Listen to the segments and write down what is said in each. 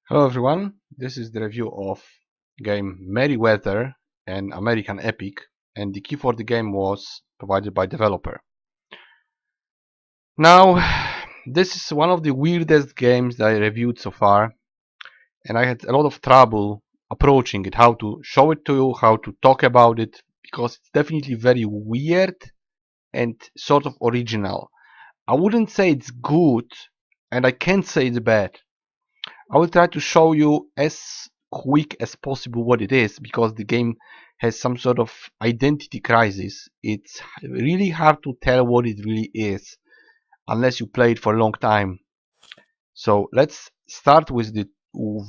Hello everyone, this is the review of game Meriwether An American Epic, and the key for the game was provided by developer. Now, this is one of the weirdest games that I reviewed so far, and I had a lot of trouble approaching it, how to show it to you, how to talk about it, because it's definitely very weird and sort of original. I wouldn't say it's good, and I can't say it's bad. I will try to show you as quick as possible what it is, because the game has some sort of identity crisis. It's really hard to tell what it really is unless you play it for a long time. So let's start with the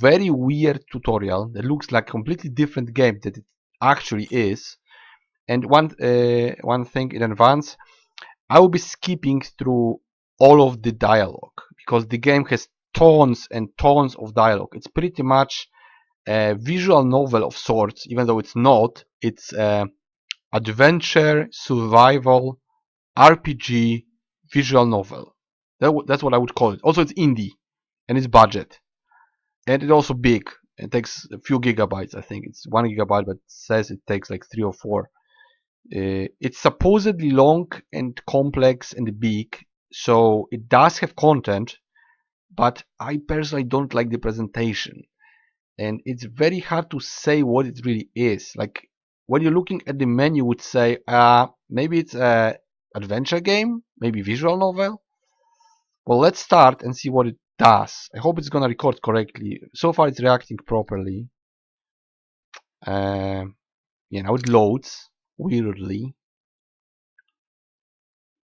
very weird tutorial that looks like a completely different game that it actually is. And one thing in advance, I will be skipping through all of the dialogue because the game has tons and tons of dialogue. It's pretty much a visual novel of sorts, even though it's not. It's adventure, survival, RPG, visual novel. That's what I would call it. Also, it's indie and it's budget, and it's also big. It takes a few gigabytes. I think it's 1 gigabyte, but it says it takes like 3 or 4. It's supposedly long and complex and big, so it does have content, but I personally don't like the presentation, and it's very hard to say what it really is. Like when you're looking at the menu, you would say, maybe it's a adventure game, maybe visual novel. Well, let's start and see what it does. I hope it's gonna record correctly. So far, it's reacting properly. Now it loads weirdly.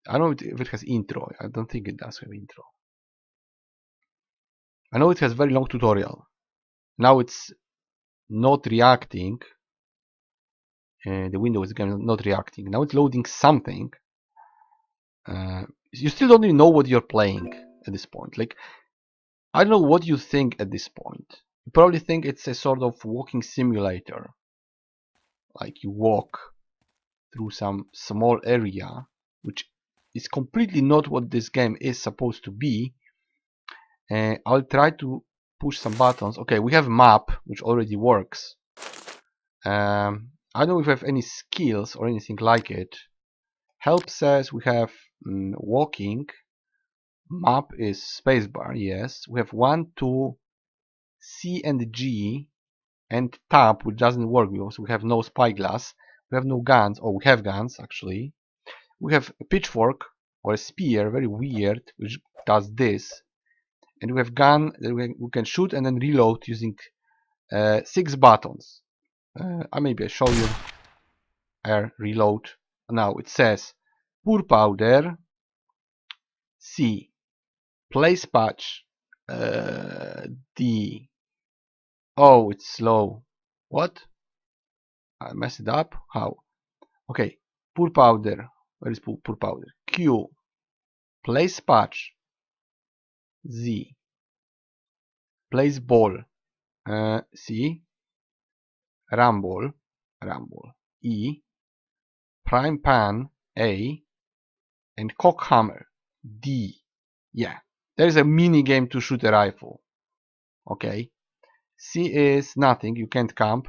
I don't know if it has intro. I don't think it does have intro. I know it has very long tutorial. Now it's not reacting. The window is again not reacting. Now it's loading something. You still don't even know what you're playing at this point. Like, I don't know what you think at this point. You probably think it's a sort of walking simulator. Like you walk through some small area, which is completely not what this game is supposed to be. I'll try to push some buttons. Okay, we have a map, which already works. I don't know if we have any skills or anything like it. Help says we have walking. Map is spacebar, yes. We have 1, 2, C and G, and tab, which doesn't work because we have no spyglass. We have no guns. Oh, we have guns, actually. We have a pitchfork or a spear, very weird, which does this. And we have gun that we can shoot and then reload using 6 buttons. Maybe I show you. Air reload. Now it says pour powder, C, place patch, D. Oh, it's slow. What? I messed it up. How? Okay, pour powder. Where is pour powder? Q, place patch, Z, place ball, C, rumble, E, prime pan, A, and cock hammer, D. Yeah, there is a mini game to shoot a rifle. Okay, C is nothing. You can't camp.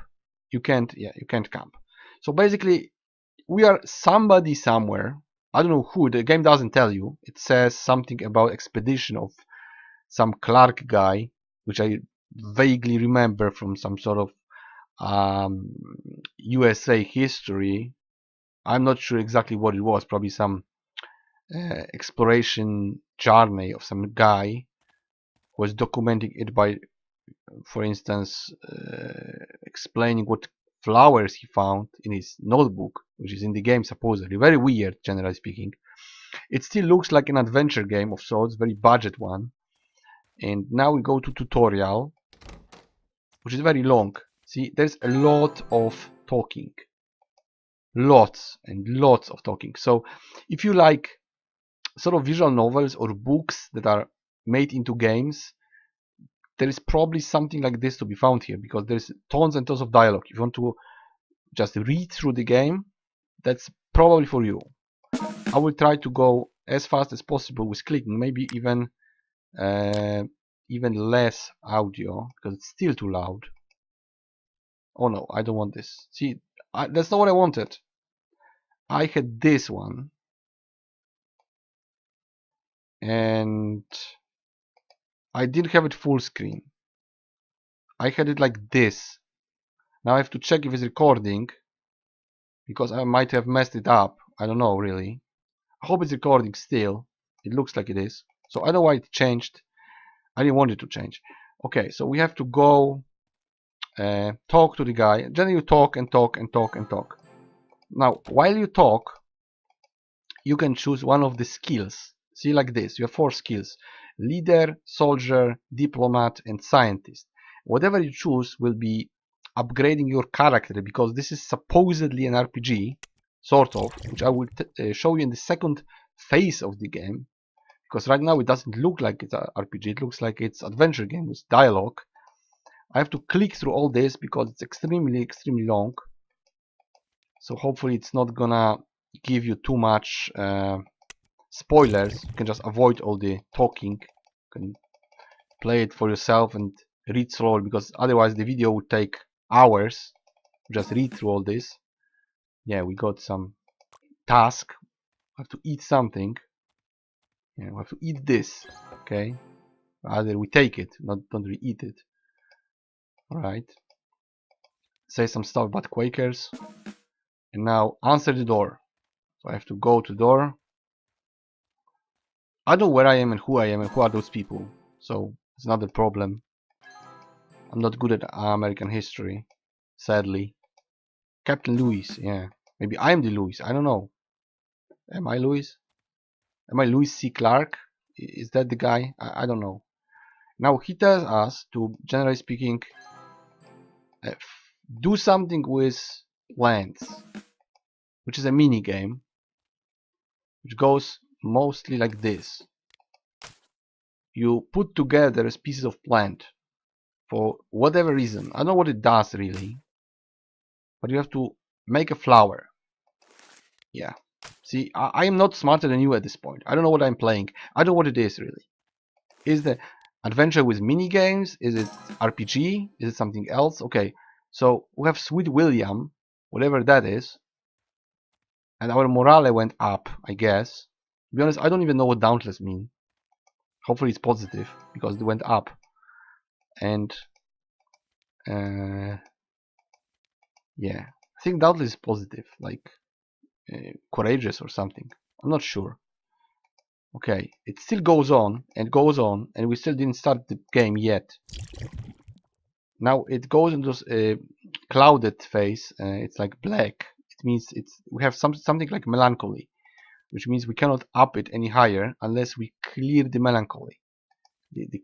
You can't camp. So basically, we are somebody somewhere. I don't know who. The game doesn't tell you. It says something about expedition of some Clark guy, which I vaguely remember from some sort of USA history. I'm not sure exactly what it was. Probably some exploration journey of some guy who was documenting it by, for instance, explaining what flowers he found in his notebook, which is in the game supposedly. Very weird, generally speaking. It still looks like an adventure game of sorts, very budget one. And now we go to tutorial, which is very long. See, there's a lot of talking. Lots and lots of talking. So if you like sort of visual novels or books that are made into games, there is probably something like this to be found here, because there's tons and tons of dialogue. If you want to just read through the game, that's probably for you. I will try to go as fast as possible with clicking, maybe even even less audio because it's still too loud. Oh no, I don't want this. See, that's not what I wanted. I had this one, and I didn't have it full screen. I had it like this. Now I have to check if it's recording because I might have messed it up. I don't know really. I hope it's recording still. It looks like it is. So I don't know why it changed. I didn't want it to change. Okay, so we have to go talk to the guy. Then you talk and talk and talk and talk. Now, while you talk, you can choose one of the skills. See, like this. You have 4 skills: leader, soldier, diplomat, and scientist. Whatever you choose will be upgrading your character, because this is supposedly an RPG, sort of, which I will show you in the second phase of the game. Because right now it doesn't look like it's an RPG, it looks like it's adventure game with dialogue. I have to click through all this because it's extremely long. So hopefully it's not gonna give you too much spoilers. You can just avoid all the talking. You can play it for yourself and read slowly, because otherwise the video would take hours. Just read through all this. Yeah, we got some task. We have to eat something. Yeah, we have to eat this. Okay. Either we take it, don't we eat it. Alright. Say some stuff about Quakers. And now answer the door. So I have to go to the door. I don't know where I am and who are those people. So it's another problem. I'm not good at American history, sadly. Captain Louis, yeah. Maybe I'm the Louis, I don't know. Am I Louis? Am I Louis C. Clark? Is that the guy? I don't know. Now he tells us to, generally speaking, do something with lands, which is a mini game, which goes mostly like this. You put together a species of plant for whatever reason. I don't know what it does really, but you have to make a flower. Yeah. See, I am not smarter than you at this point. I don't know what I'm playing. I don't know what it is really. Is the adventure with mini games? Is it RPG? Is it something else? Okay, so we have Sweet William, whatever that is, and our morale went up, I guess. To be honest, I don't even know what Dauntless mean. Hopefully it's positive, because it went up. And yeah, I think Dauntless is positive, like courageous or something. I'm not sure. Okay, it still goes on and goes on, and we still didn't start the game yet. Now it goes into clouded phase. It's like black. It means we have something like melancholy, which means we cannot up it any higher unless we clear the melancholy.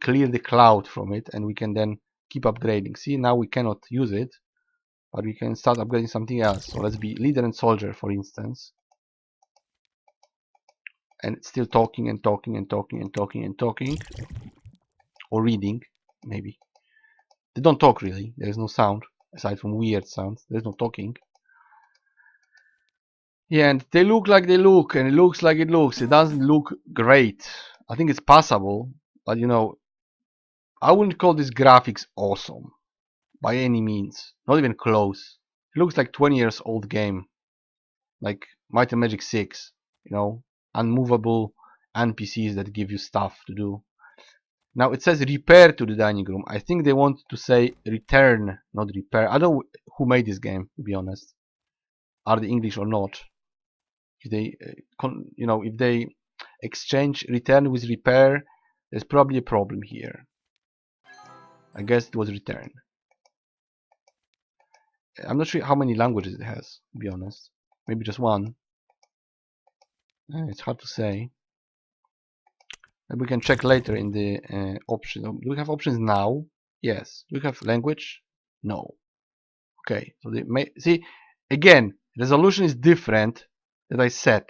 Clear the cloud from it, and we can then keep upgrading. See, now we cannot use it, but we can start upgrading something else. So let's be leader and soldier, for instance. And it's still talking and talking and talking and talking and talking, or reading, maybe. They don't talk really. There is no sound aside from weird sounds. There's no talking. Yeah, and they look like they look, and it looks like it looks. It doesn't look great. I think it's passable, but you know, I wouldn't call this graphics awesome by any means. Not even close. It looks like 20 years old game, like Might and Magic 6. You know, unmovable NPCs that give you stuff to do. Now it says repair to the dining room. I think they want to say return, not repair. I don't know who made this game, to be honest. Are they English or not? If they, if they exchange return with repair, there's probably a problem here. I guess it was return. I'm not sure how many languages it has, to be honest. Maybe just one. It's hard to say. And we can check later in the options. Do we have options now? Yes. Do we have language? No. Okay. So see, again, resolution is different that I set.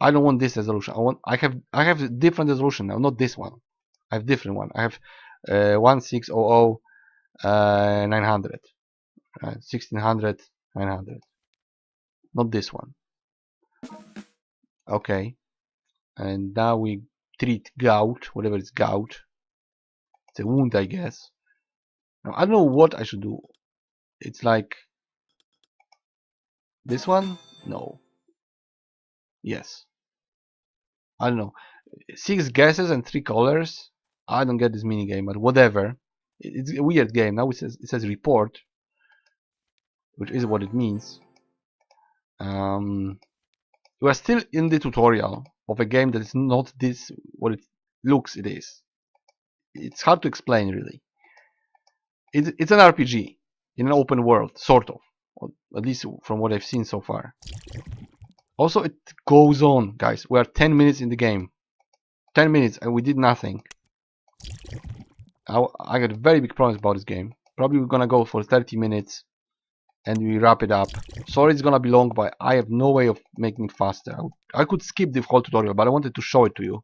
I don't want this resolution. I have a different resolution now, not this one. I have different one. I have 1600 900, 1600 900. Not this one. Okay. And now we treat gout, whatever it's gout. It's a wound, I guess. Now, I don't know what I should do. It's like this one? No. Yes. I don't know. 6 guesses and 3 colors. I don't get this minigame, but whatever. It's a weird game. Now it says report, which is what it means. We are still in the tutorial of a game that is not this what it looks it is. It's hard to explain, really. It's an RPG in an open world, sort of, or at least from what I've seen so far. Also, it goes on, guys. We are 10 minutes in the game. 10 minutes and we did nothing. I got very big problems about this game. Probably we're gonna go for 30 minutes and we wrap it up. Sorry it's gonna be long, but I have no way of making it faster. I could skip the whole tutorial, but I wanted to show it to you.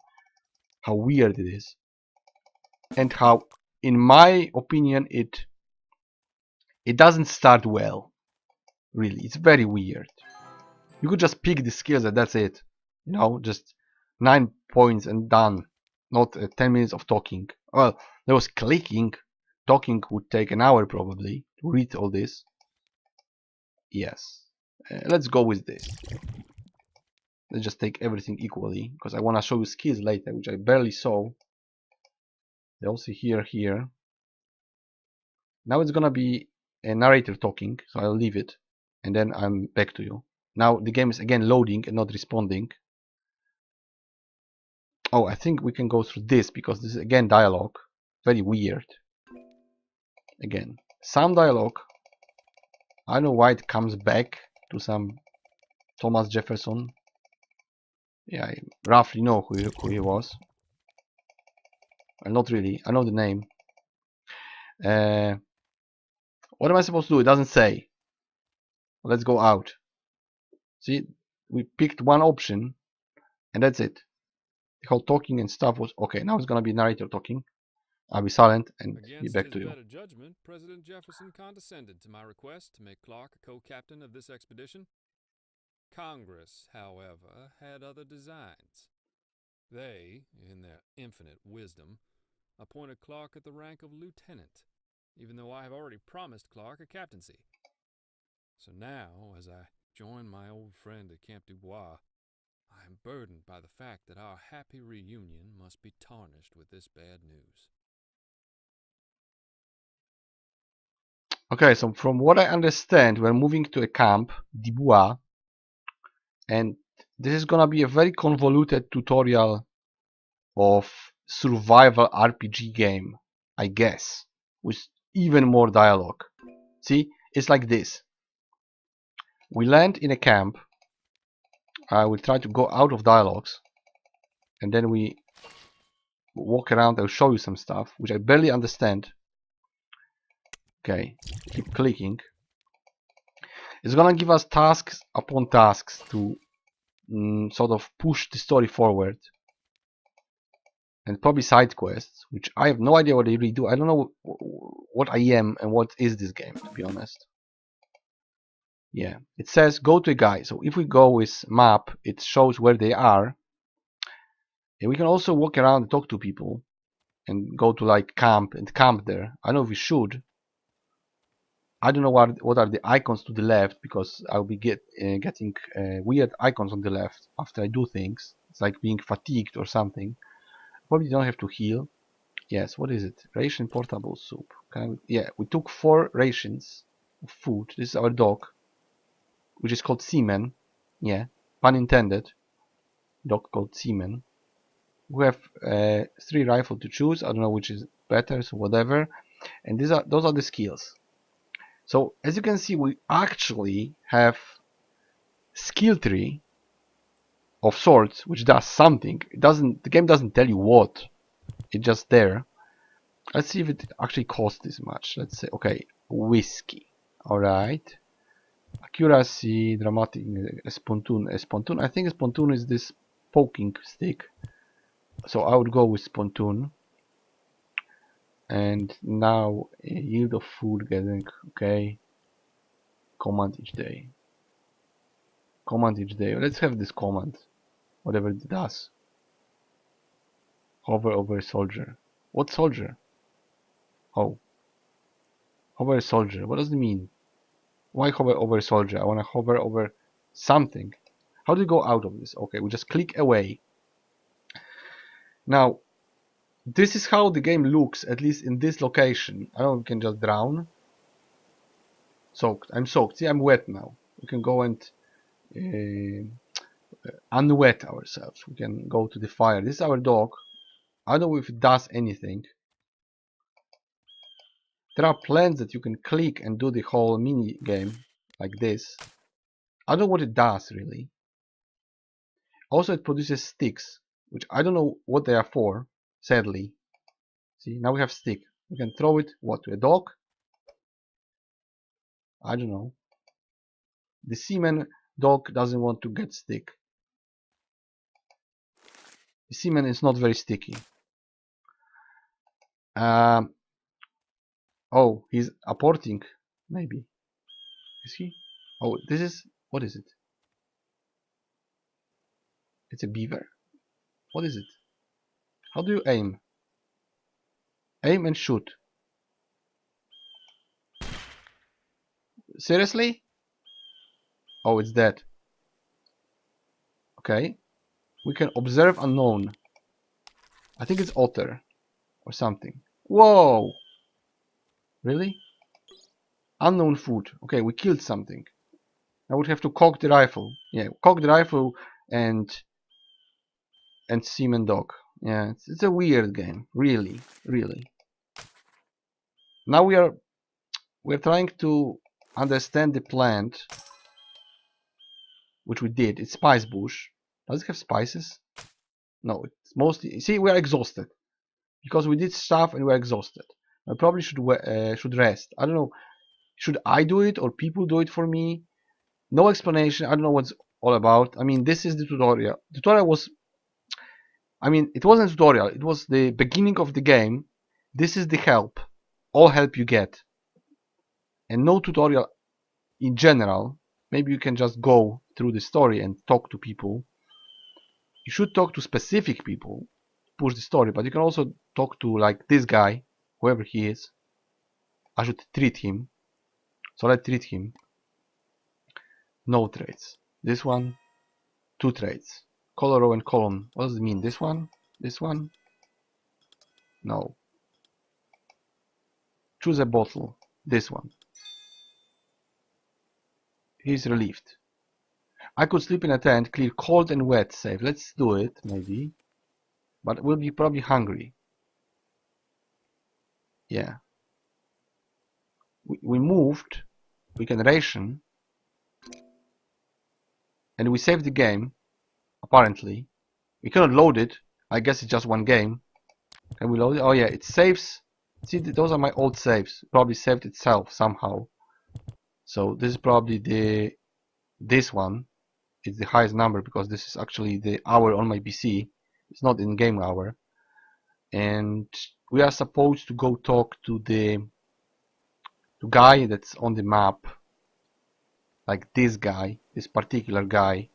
How weird it is. And how, in my opinion, it doesn't start well. Really, it's very weird. You could just pick the skills and that's it. You know, just 9 points and done. Not 10 minutes of talking. Well, there was clicking. Talking would take an hour probably to read all this. Yes. Let's go with this. Let's just take everything equally, because I want to show you skills later, which I barely saw. They also here. Now it's gonna be a narrator talking, so I'll leave it, and then I'm back to you. Now the game is again loading and not responding. Oh, I think we can go through this, because this is again dialogue. Very weird. Again, some dialogue. I don't know why it comes back to some Thomas Jefferson. Yeah, I roughly know who he was. Well, not really. I know the name. What am I supposed to do? It doesn't say. Let's go out. See, we picked one option, and that's it. The whole talking and stuff was okay. Now it's gonna be narrator talking. I'll be silent and be back to you. Against his better judgment, President Jefferson condescended to my request to make Clark a co-captain of this expedition. Congress, however, had other designs. They, in their infinite wisdom, appointed Clark at the rank of lieutenant, even though I have already promised Clark a captaincy. So now, as I join my old friend at Camp Dubois, I am burdened by the fact that our happy reunion must be tarnished with this bad news. Okay, so from what I understand, we're moving to a camp, Dubois, and this is gonna be a very convoluted tutorial of survival RPG game, I guess, with even more dialogue. See, it's like this. We land in a camp. I will try to go out of dialogues, and then we walk around. I'll show you some stuff which I barely understand. Okay, keep clicking. It's gonna give us tasks upon tasks to sort of push the story forward, and probably side quests, which I have no idea what they really do. I don't know what I am and what is this game, to be honest. Yeah, it says go to a guy. So if we go with map, it shows where they are, and we can also walk around and talk to people, and go to like camp and camp there. I know we should. I don't know what are the icons to the left, because I'll be getting weird icons on the left after I do things. It's like being fatigued or something. Probably don't have to heal. Yes, what is it? Ration portable soup. Yeah, we took 4 rations of food. This is our dog, which is called Seaman. Yeah, pun intended. Dog called Seaman. We have 3 rifles to choose. I don't know which is better, so whatever. And those are the skills. So as you can see, we actually have skill tree of sorts, which does something. The game doesn't tell you what. It's just there. Let's see if it actually costs this much. Let's say, okay, whiskey. Alright. Accuracy, dramatic, a spontoon. I think a spontoon is this poking stick. So I would go with spontoon. And now yield of food getting, okay. Command each day. Command each day. Let's have this command. Whatever it does. Hover over a soldier. What soldier? Oh. Hover a soldier. What does it mean? Why hover over a soldier? I want to hover over something. How do we go out of this? Okay, we just click away. Now, this is how the game looks, at least in this location. I don't know if we can just drown. Soaked. I'm soaked. See, I'm wet now. We can go and unwet ourselves. We can go to the fire. This is our dog. I don't know if it does anything. There are plants that you can click and do the whole mini game like this. I don't know what it does really. Also, it produces sticks, which I don't know what they are for, sadly. See, now we have stick. We can throw it, what, to a dog? I don't know. The seaman dog doesn't want to get stick. The seaman is not very sticky. Oh, he's apporting, maybe. Is he? Oh, this is, what is it? It's a beaver. What is it? How do you aim? Aim and shoot. Seriously? Oh, it's dead. Okay. We can observe unknown. I think it's otter or something. Whoa! Really? Unknown food. Okay, we killed something. I would have to cock the rifle. Yeah, cock the rifle and seaman dog. Yeah, it's a weird game. Really, really. Now we're trying to understand the plant, which we did. It's spice bush. Does it have spices? No, it's mostly. See, we're exhausted because we did stuff and we're exhausted. I probably should rest. I don't know. Should I do it or people do it for me? No explanation. I don't know what's all about. I mean, this is the tutorial. Tutorial was. I mean, it wasn't a tutorial. It was the beginning of the game. This is the help. All help you get. And no tutorial in general. Maybe you can just go through the story and talk to people. You should talk to specific people to push the story, but you can also talk to like this guy, whoever he is. I should treat him. So let's treat him. No traits. This one, 2 traits. Color row and column. What does it mean? This one? This one? No. Choose a bottle. This one. He's relieved. I could sleep in a tent, clear cold and wet, safe. Let's do it, maybe. But we'll be probably hungry. Yeah. We moved. We can ration. And we saved the game. Apparently. We cannot load it. I guess it's just one game. Can we load it? Oh yeah, it saves. See, those are my old saves. Probably saved itself somehow. So this is probably this one. It's the highest number because this is actually the hour on my PC. It's not in game hour. And we are supposed to go talk to the guy that's on the map. Like this guy, this particular guy.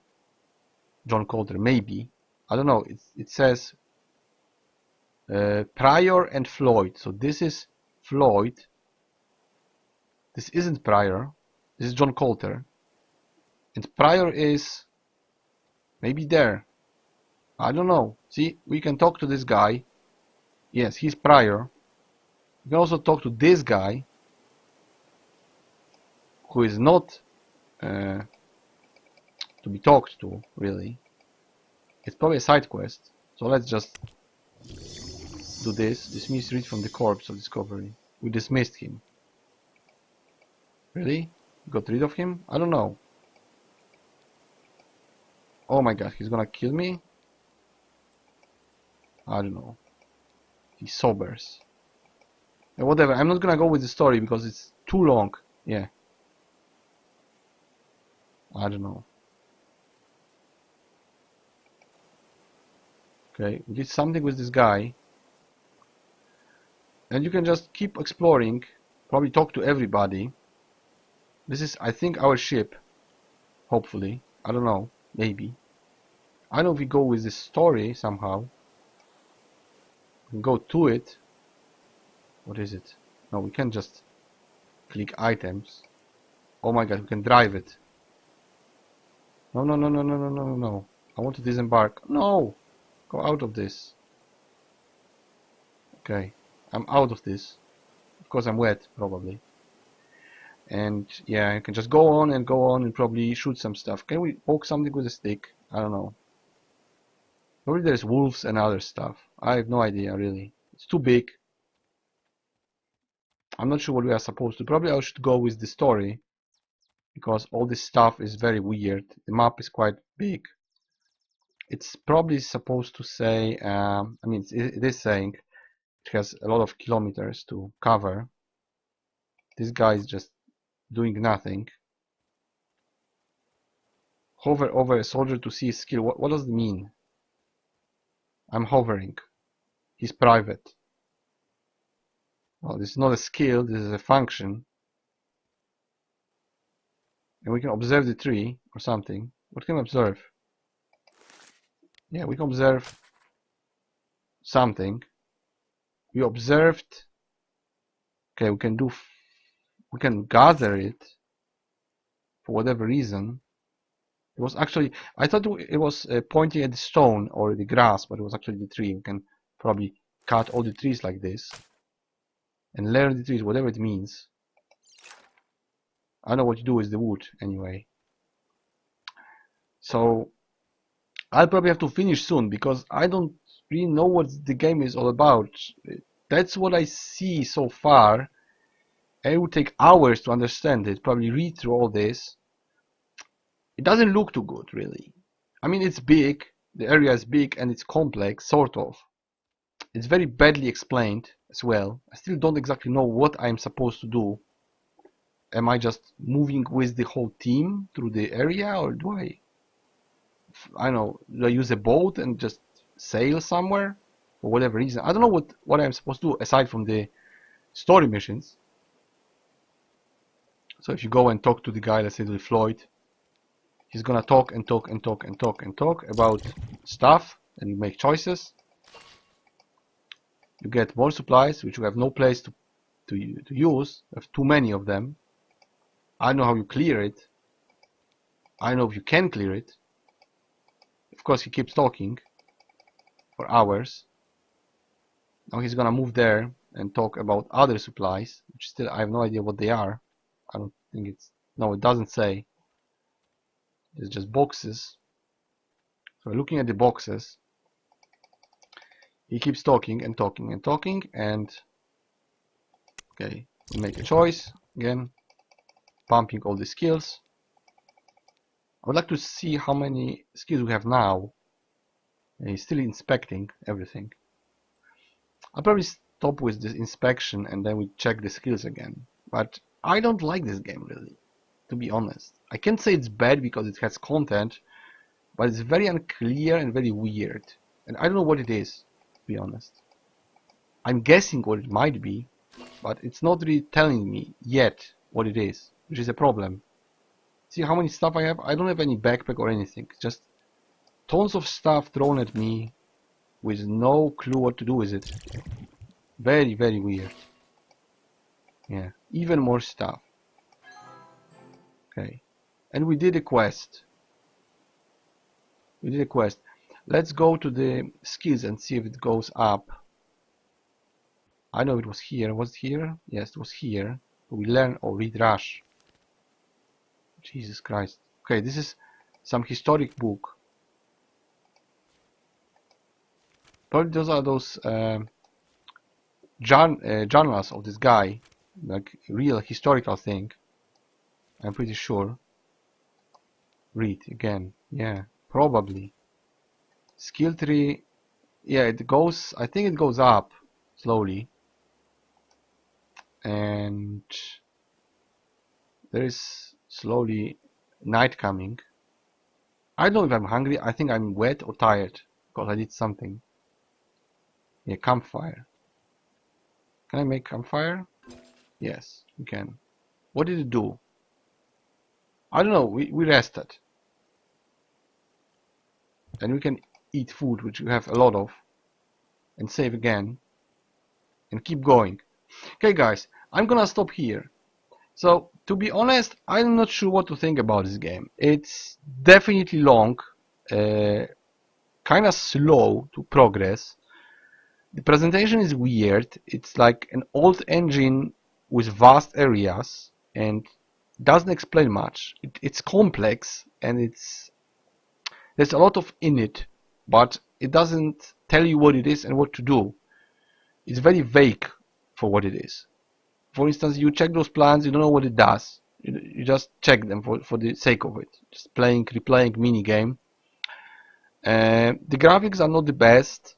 John Coulter, maybe. I don't know. It says Pryor and Floyd. So this is Floyd. This isn't Pryor. This is John Coulter. And Pryor is maybe there. I don't know. See, we can talk to this guy. Yes, he's Pryor. We can also talk to this guy, who is not to be talked to, really. It's probably a side quest. So let's just do this. Dismiss read from the corpse of discovery. We dismissed him. Really? Got rid of him? I don't know. Oh my god, he's gonna kill me? I don't know. He sobers. Whatever, I'm not gonna go with the story because it's too long. Yeah. I don't know. Okay, we did something with this guy. And you can just keep exploring. Probably talk to everybody. This is, I think, our ship. Hopefully. I don't know. Maybe. I know if we go with this story somehow. We can go to it. What is it? No, we can't just click items. Oh my god, we can drive it. No, no, no, no, no, no, no, no, no. I want to disembark. No! Go out of this. Okay, I'm out of this. Of course I'm wet, probably. And yeah, I can just go on and probably shoot some stuff. Can we poke something with a stick? I don't know. Probably there's wolves and other stuff. I have no idea, really. It's too big. I'm not sure what we are supposed to. Probably I should go with the story, because all this stuff is very weird. The map is quite big. It's probably supposed to say, I mean, it is saying it has a lot of kilometers to cover. This guy is just doing nothing. Hover over a soldier to see his skill. What does it mean? I'm hovering. He's private. Well, this is not a skill, this is a function. And we can observe the tree or something. What can we observe? Yeah, we can observe something. We observed. Okay, we can gather it for whatever reason. It was actually, I thought it was pointing at the stone or the grass, but it was actually the tree. We can probably cut all the trees like this and layer the trees, whatever it means. I don't know what to do with the wood anyway. So I'll probably have to finish soon, because I don't really know what the game is all about. That's what I see so far. And it would take hours to understand it, probably read through all this. It doesn't look too good, really. I mean, it's big, the area is big, and it's complex, sort of. It's very badly explained as well. I still don't exactly know what I'm supposed to do. Am I just moving with the whole team through the area, or do I don't know, do I use a boat and just sail somewhere for whatever reason? I don't know what I'm supposed to do aside from the story missions. So if you go and talk to the guy, let's say to Floyd, he's gonna talk and talk and talk and talk and talk about stuff, and you make choices. You get more supplies, which you have no place to use. You have too many of them. I know how you clear it. I know if you can clear it. Of course, he keeps talking for hours. Now he's gonna move there and talk about other supplies, which still I have no idea what they are. I don't think it's, no, it doesn't say. It's just boxes. So looking at the boxes, he keeps talking and talking and talking, and okay, we make a choice again, pumping all the skills. I would like to see how many skills we have now. And he's still inspecting everything. I'll probably stop with this inspection and then we check the skills again. But I don't like this game, really, to be honest. I can't say it's bad because it has content, but it's very unclear and very weird. And I don't know what it is, to be honest. I'm guessing what it might be, but it's not really telling me yet what it is, which is a problem. See how many stuff I have? I don't have any backpack or anything. Just tons of stuff thrown at me with no clue what to do with it. Very, very weird. Yeah, even more stuff. Okay, and we did a quest. We did a quest. Let's go to the skills and see if it goes up. I know it was here. Was it here? Yes, it was here. We learn or read rush. Jesus Christ. Okay, this is some historic book. Probably those are those journals of this guy, like real historical thing. I'm pretty sure. Read again. Yeah, probably. Skill tree. Yeah, it goes. I think it goes up slowly. And there is slowly night coming. I don't know if I'm hungry. I think I'm wet or tired because I did something. Yeah, campfire. Can I make campfire? Yes, we can. What did it do? I don't know. We rested. And we can eat food, which we have a lot of. and save again and keep going. Okay guys, I'm gonna stop here. So to be honest, I'm not sure what to think about this game. It's definitely long, kinda slow to progress. The presentation is weird. It's like an old engine with vast areas and doesn't explain much. It's complex and there's a lot of in it, but it doesn't tell you what it is and what to do. It's very vague for what it is. For instance, you check those plans, you don't know what it does. You just check them for the sake of it. Just replaying mini game. The graphics are not the best.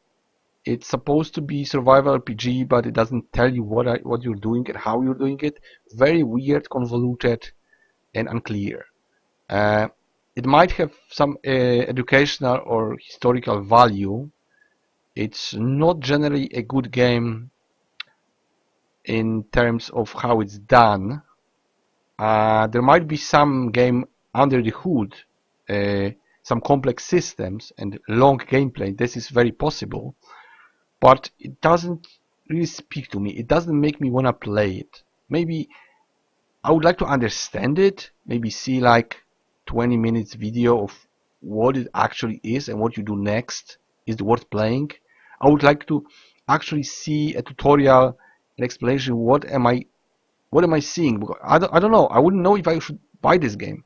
It's supposed to be survival RPG, but it doesn't tell you what you're doing and how you're doing it. Very weird, convoluted, and unclear. Uh, it might have some educational or historical value. It's not generally a good game in terms of how it's done. There might be some game under the hood, some complex systems and long gameplay. This is very possible, but it doesn't really speak to me. It doesn't make me want to play it. Maybe I would like to understand it, maybe see like 20 minutes video of what it actually is and what you do next. Is it worth playing? I would like to actually see a tutorial, an explanation. What am I seeing? Because I don't know. I wouldn't know if I should buy this game.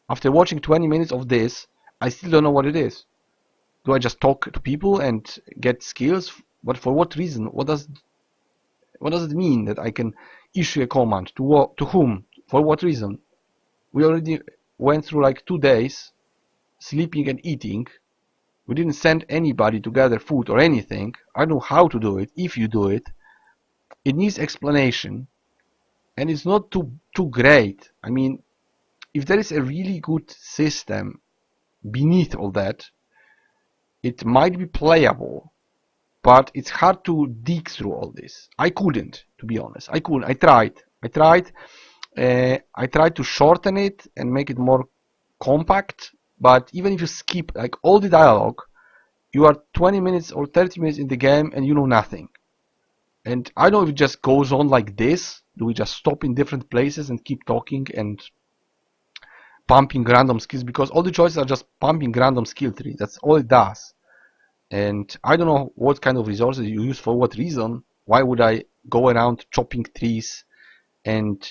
After watching 20 minutes of this, I still don't know what it is. Do I just talk to people and get skills? But for what reason? What does it mean that I can issue a command? To whom? For what reason? We already went through like 2 days sleeping and eating. We didn't send anybody to gather food or anything. I don't know how to do it. If you do it, it needs explanation, and it's not too great. I mean, if there is a really good system beneath all that, it might be playable, but it's hard to dig through all this. I couldn't, to be honest. I couldn't. I tried. I tried to shorten it and make it more compact, but even if you skip like all the dialogue, you are 20 minutes or 30 minutes in the game and you know nothing. And I don't know if it just goes on like this. Do we just stop in different places and keep talking and pumping random skills? Because all the choices are just pumping random skill tree. That's all it does. And I don't know what kind of resources you use for what reason. Why would I go around chopping trees and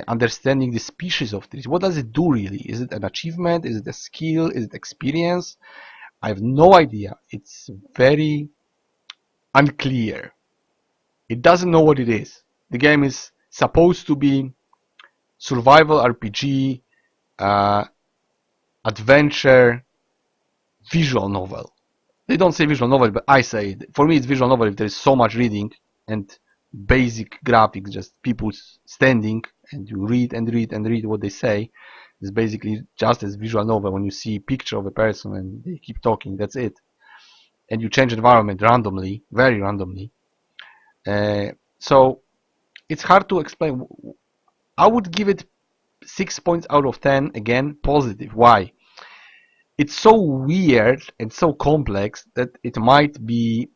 understanding the species of trees? What does it do really? Is it an achievement? Is it a skill? Is it experience? I have no idea. It's very unclear. It doesn't know what it is. The game is supposed to be survival RPG, adventure, visual novel. They don't say visual novel, but I say it. For me it's visual novel if there is so much reading and basic graphics, just people standing and you read and read and read what they say. It's basically just as visual novel when you see a picture of a person and they keep talking, that's it. And you change environment randomly, very randomly. So it's hard to explain. I would give it 6 points out of 10, again, positive. Why? It's so weird and so complex that it might be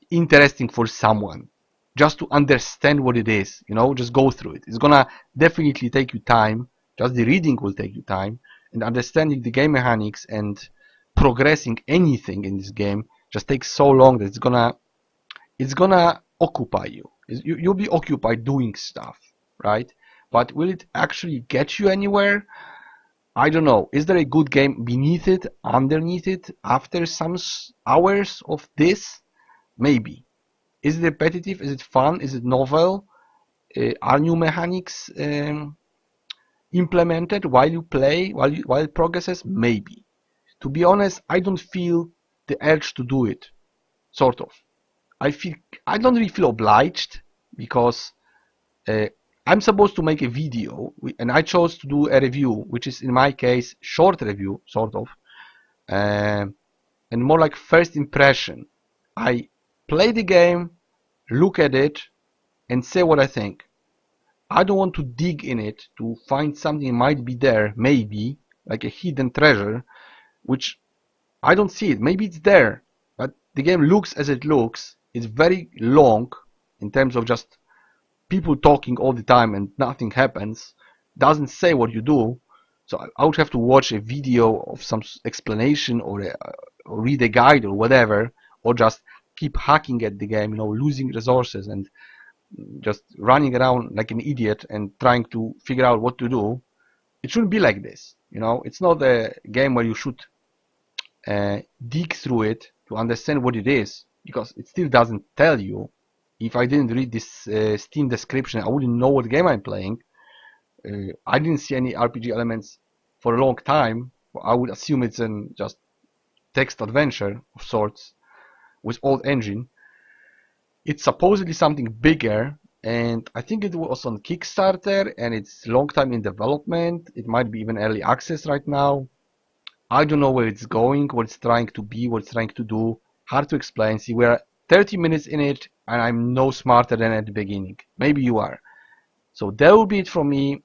interesting for someone just to understand what it is, just go through it. It's gonna definitely take you time. Just the reading will take you time, and understanding the game mechanics and progressing anything in this game just takes so long that it's gonna occupy you. You'll be occupied doing stuff, right? But will it actually get you anywhere? I don't know. Is there a good game beneath it, underneath it, after some hours of this? Maybe. Is it repetitive? Is it fun? Is it novel? Are new mechanics implemented while you play, while it progresses? Maybe. To be honest, I don't feel the urge to do it. Sort of. I don't really feel obliged because uh, I'm supposed to make a video and I chose to do a review, which is in my case short review, sort of, and more like first impression. I play the game, look at it, and say what I think. I don't want to dig in it to find something might be there, maybe like a hidden treasure, which I don't see it. Maybe it's there, but the game looks as it looks. It's very long in terms of just people talking all the time and nothing happens. Doesn't say what you do. So I would have to watch a video of some explanation or read a guide or whatever, or just keep hacking at the game, losing resources and just running around like an idiot and trying to figure out what to do. It shouldn't be like this. It's not a game where you should dig through it to understand what it is, because it still doesn't tell you. If I didn't read this Steam description, I wouldn't know what game I'm playing. I didn't see any RPG elements for a long time. I would assume it's an just text adventure of sorts with old engine. It's supposedly something bigger, and I think it was on Kickstarter, and it's long time in development. It might be even early access right now. I don't know where it's going, what it's trying to be, what it's trying to do. Hard to explain. See, we're 30 minutes in it, and I'm no smarter than at the beginning. Maybe you are. So that will be it from me.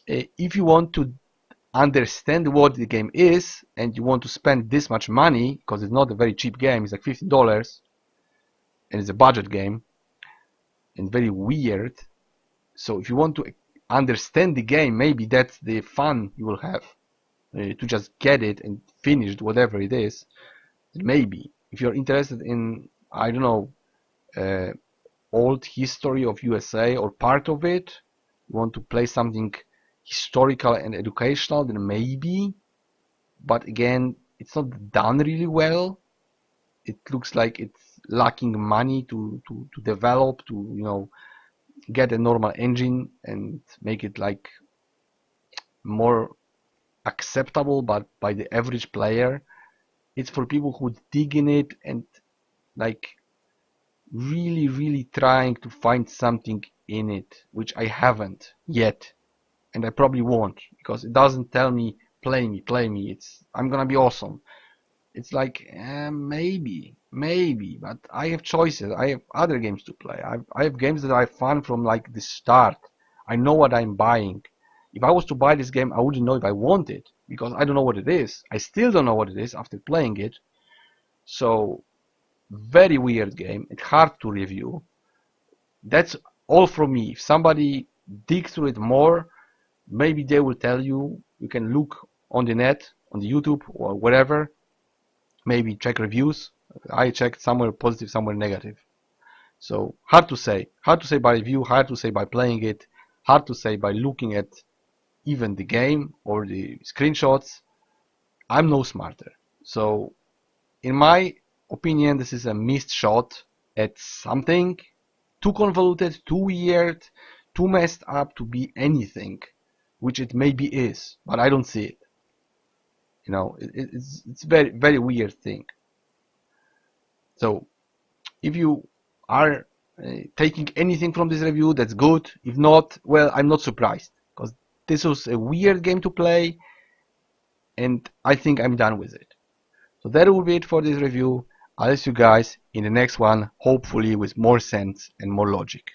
If you want to understand what the game is, and you want to spend this much money, because it's not a very cheap game, it's like $15, and it's a budget game, and very weird. So if you want to understand the game, maybe that's the fun you will have. To just get it and finish whatever it is. Maybe if you're interested in, I don't know, old history of USA or part of it, you want to play something historical and educational, then maybe. But again, it's not done really well. It looks like it's lacking money to develop, to get a normal engine and make it like more acceptable but by the average player. It's for people who dig in it and like really trying to find something in it, which I haven't yet, and I probably won't, because it doesn't tell me play me, it's I'm gonna be awesome. It's like maybe, but I have choices. I have other games to play. I have games that are fun from like the start. I know what I'm buying. If I was to buy this game, I wouldn't know if I want it, because I don't know what it is. I still don't know what it is after playing it. So, very weird game. It's hard to review. That's all from me. If somebody digs through it more, maybe they will tell you. You can look on the net, on the YouTube or wherever. Maybe check reviews. I checked somewhere positive, somewhere negative. So hard to say. Hard to say by review, hard to say by playing it, hard to say by looking at even the game or the screenshots. I'm no smarter. So in my opinion, this is a missed shot at something too convoluted, too weird, too messed up to be anything, which it maybe is, but I don't see it. It's very weird thing. So if you are taking anything from this review, that's good. If not, well, I'm not surprised, because this was a weird game to play, and I think I'm done with it. So that will be it for this review. I'll see you guys in the next one, hopefully with more sense and more logic.